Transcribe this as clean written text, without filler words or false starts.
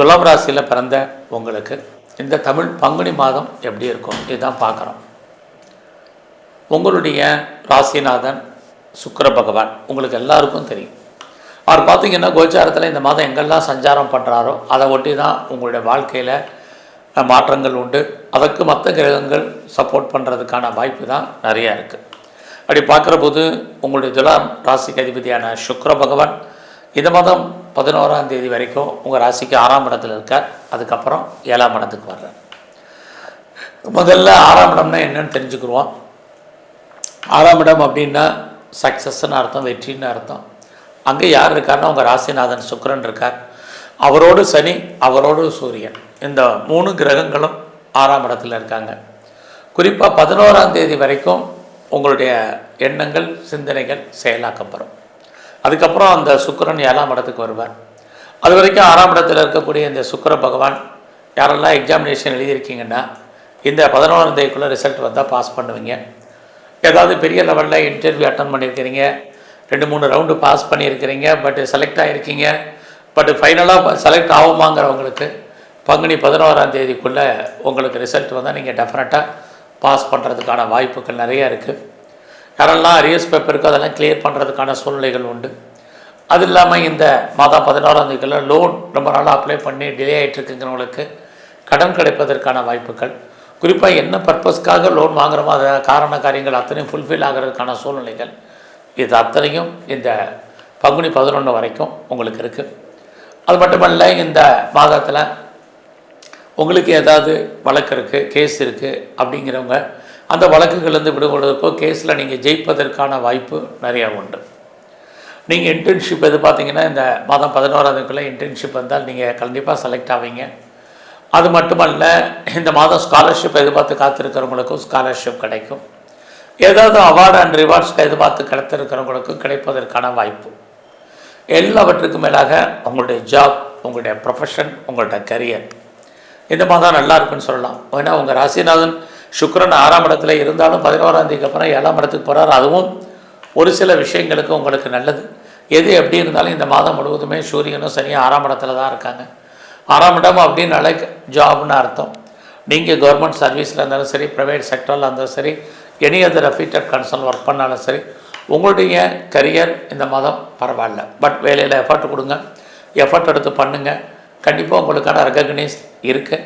துலாம் ராசியில் பிறந்த உங்களுக்கு இந்த தமிழ் பங்குனி மாதம் எப்படி இருக்கும் இதுதான் பார்க்குறோம். உங்களுடைய ராசிநாதன் சுக்கிர பகவான் உங்களுக்கு எல்லாருக்கும் தெரியும். அவர் பார்த்திங்கன்னா கோச்சாரத்தில் இந்த மாதம் எங்கெல்லாம் சஞ்சாரம் பண்ணுறாரோ அதை ஒட்டி தான் உங்களுடைய வாழ்க்கையில் மாற்றங்கள் உண்டு. அதற்கு மற்ற கிரகங்கள் சப்போர்ட் பண்ணுறதுக்கான வாய்ப்பு தான் நிறையா இருக்குது. அப்படி பார்க்குற போது உங்களுடைய துலாம் ராசிக்கு அதிபதியான சுக்கிர பகவான் இந்த மாதம் 11ஆம் தேதி வரைக்கும் உங்கள் ராசிக்கு 6ஆம் இடத்துல இருக்கார். அதுக்கப்புறம் 7ஆம் இடத்துக்கு வர்றார். முதல்ல 6ஆம் இடம்னா என்னன்னு தெரிஞ்சுக்கிடுவோம். 6ஆம் இடம் அப்படின்னா சக்ஸஸ்ன்னு அர்த்தம், வெற்றின்னு அர்த்தம். அங்கே யார் இருக்காருன்னா உங்கள் ராசிநாதன் சுக்கிரன் இருக்கார். அவரோடு சனி, அவரோடு சூரியன், இந்த 3 கிரகங்களும் 6ஆம் இடத்துல இருக்காங்க. குறிப்பாக 11ஆம் தேதி வரைக்கும் உங்களுடைய எண்ணங்கள் சிந்தனைகள் செயலாக்கப்படும். அதுக்கப்புறம் அந்த சுக்கிரன் 7ஆம் இடத்துக்கு வருவார். அது வரைக்கும் 6ஆம் இடத்துல இருக்கக்கூடிய இந்த சுக்கிர பகவான் யாரெல்லாம் எக்ஸாமினேஷன் எழுதியிருக்கீங்கன்னா இந்த 11ஆம் தேதிக்குள்ளே ரிசல்ட் வந்தால் பாஸ் பண்ணுவீங்க. ஏதாவது பெரிய லெவலில் இன்டர்வியூ அட்டன் பண்ணியிருக்கிறீங்க, 2-3 ரவுண்டு பாஸ் பண்ணியிருக்கிறீங்க, பட் செலக்ட் ஆகிருக்கீங்க, பட் ஃபைனலாக செலக்ட் ஆகுமாங்கிறவங்களுக்கு பங்குனி 11ஆம் தேதிக்குள்ளே உங்களுக்கு ரிசல்ட் வந்தால் நீங்கள் டெஃபினட்டாக பாஸ் பண்ணுறதுக்கான வாய்ப்புகள் நிறையா இருக்குது. யாரெல்லாம் அரியர்ஸ் பேப்பர் இருக்கோ அதெல்லாம் கிளியர் பண்ணுறதுக்கான சூழ்நிலைகள் உண்டு. அது இல்லாமல் இந்த மாதம் 11ஆம் தேதிக்குள்ள லோன் ரொம்ப நாளாக அப்ளை பண்ணி டிலே ஆகிட்டுருக்குங்கிறவங்களுக்கு கடன் கிடைப்பதற்கான வாய்ப்புகள், குறிப்பாக என்ன பர்பஸ்க்காக லோன் வாங்குகிறோமோ அதை காரண காரியங்கள் அத்தனையும் ஃபுல்ஃபில் ஆகிறதுக்கான சூழ்நிலைகள், இது அத்தனையும் இந்த பங்குனி 11 வரைக்கும் உங்களுக்கு இருக்குது. அது மட்டுமல்ல, இந்த மாதத்தில் உங்களுக்கு ஏதாவது வழக்கு இருக்குது, கேஸ் இருக்குது அப்படிங்கிறவங்க அந்த வழக்குகள்லேருந்து விடுபடுவதற்கோ கேஸில் நீங்கள் ஜெயிப்பதற்கான வாய்ப்பு நிறையா உண்டு. நீங்கள் இன்டர்ன்ஷிப் பார்த்தீங்கன்னா இந்த மாதம் 11ஆம் தேதிக்குள்ளே இன்டர்ன்ஷிப் வந்தால் நீங்கள் கண்டிப்பாக செலக்ட் ஆவீங்க. அது மட்டுமல்ல, இந்த மாதம் ஸ்காலர்ஷிப் எதிர்பார்த்து காத்திருக்கிறவங்களுக்கும் ஸ்காலர்ஷிப் கிடைக்கும். ஏதாவது அவார்டு அண்ட் ரிவார்ட்ஸ் எதிர்பார்த்து கிடைத்திருக்கிறவங்களுக்கும் கிடைப்பதற்கான வாய்ப்பு. எல்லாவற்றுக்கும் மேலாக உங்களுடைய ஜாப், உங்களுடைய ப்ரொஃபஷன், உங்களுடைய கரியர் இந்த மாதம் நல்லா இருக்குன்னு சொல்லலாம். ஏன்னா உங்கள் ராசிநாதன் சுக்கிரன் 6ஆம் இடத்துல இருந்தாலும் 11ஆம் தேதிக்கு அப்புறம் 7ஆம் இடத்துக்கு போகிறார். அதுவும் ஒரு சில விஷயங்களுக்கு உங்களுக்கு நல்லது. எது எப்படி இருந்தாலும் இந்த மாதம் முழுவதுமே சூரியனும் சனியும் 6ஆம் இடத்துல தான் இருக்காங்க. 6ஆம் இடம் அப்படின்னாலே ஜாப்னு அர்த்தம். நீங்கள் கவர்மெண்ட் சர்வீஸில் இருந்தாலும் சரி, ப்ரைவேட் செக்டரில் இருந்தாலும் சரி, any other affiliated concern work பண்ணாலும் சரி, உங்களுடைய கரியர் இந்த மாதம் பரவாயில்ல. பட் வேலையில் எஃபர்ட் கொடுங்க, எஃபர்ட் எடுத்து பண்ணுங்கள். கண்டிப்பாக உங்களுக்கான ரெகக்னைஸ் இருக்குது.